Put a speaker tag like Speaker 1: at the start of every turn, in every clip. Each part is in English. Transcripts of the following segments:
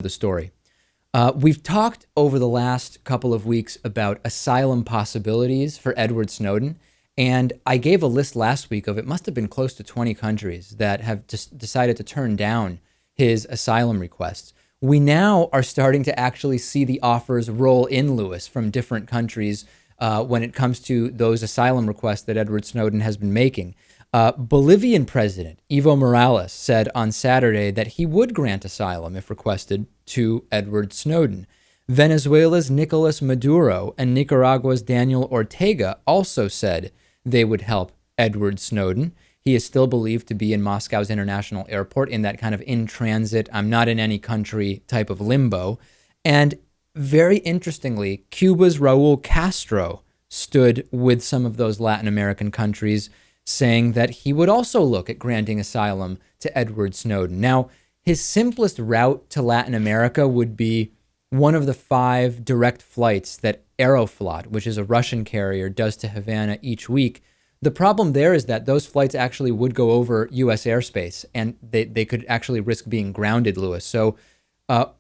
Speaker 1: the story. We've talked over the last couple of weeks about asylum possibilities for Edward Snowden, and I gave a list last week of it must have been close to 20 countries that have decided to turn down his asylum requests. We now are starting to actually see the offers roll in, Lewis, from different countries when it comes to those asylum requests that Edward Snowden has been making. Bolivian President Evo Morales said on Saturday that he would grant asylum if requested to Edward Snowden. Venezuela's Nicolas Maduro and Nicaragua's Daniel Ortega also said they would help Edward Snowden. He is still believed to be in Moscow's international airport in that kind of in-transit, I'm not in any country type of limbo. And very interestingly, Cuba's Raul Castro stood with some of those Latin American countries, saying that he would also look at granting asylum to Edward Snowden. Now, his simplest route to Latin America would be one of the 5 direct flights that Aeroflot, which is a Russian carrier, does to Havana each week. The problem there is that those flights actually would go over U.S. airspace, and they could actually risk being grounded, Lewis. So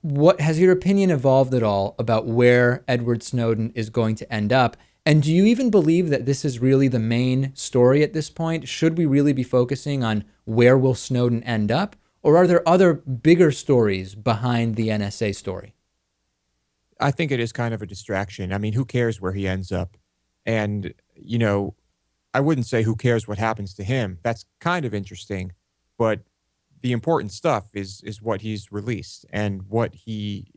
Speaker 1: what has your opinion evolved at all about where Edward Snowden is going to end up? And do you even believe that this is really the main story at this point? Should we really be focusing on where will Snowden end up? Or are there other bigger stories behind the NSA story?
Speaker 2: I think it is kind of a distraction. I mean, who cares where he ends up? And, you know, I wouldn't say who cares what happens to him. That's kind of interesting. But the important stuff is what he's released and what he,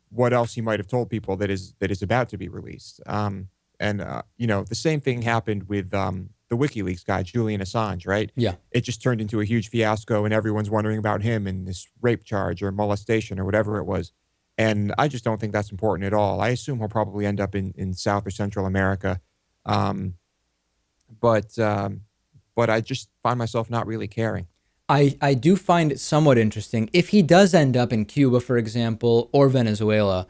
Speaker 2: what else he might have told people that is about to be released. The same thing happened with the WikiLeaks guy, Julian Assange, right?
Speaker 1: Yeah.
Speaker 2: It just turned into a huge fiasco and everyone's wondering about him and this rape charge or molestation or whatever it was. And I just don't think that's important at all. I assume he'll probably end up in South or Central America. But I just find myself not really caring.
Speaker 1: I do find it somewhat interesting. If he does end up in Cuba, for example, or Venezuela,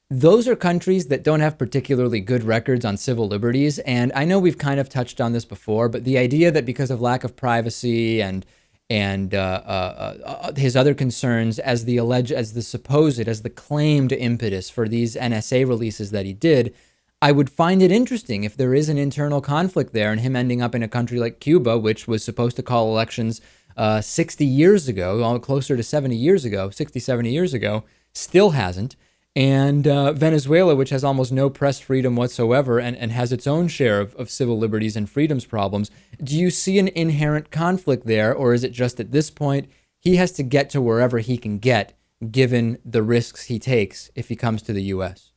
Speaker 1: those are countries that don't have particularly good records on civil liberties. And I know we've kind of touched on this before, but the idea that because of lack of privacy and his other concerns as the claimed impetus for these NSA releases that he did, I would find it interesting if there is an internal conflict there and him ending up in a country like Cuba, which was supposed to call elections 60 years ago, closer to 70 years ago, 60, 70 years ago, still hasn't. And Venezuela, which has almost no press freedom whatsoever and has its own share of civil liberties and freedoms problems. Do you see an inherent conflict there, or is it just at this point he has to get to wherever he can get, given the risks he takes if he comes to the U.S.?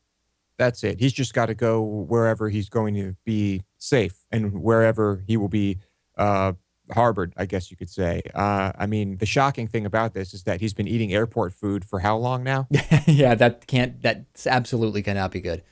Speaker 2: That's it. He's just got to go wherever he's going to be safe and wherever he will be harbored, I guess you could say. I mean, the shocking thing about this is that he's been eating airport food for how long now?
Speaker 1: Yeah, that absolutely cannot be good.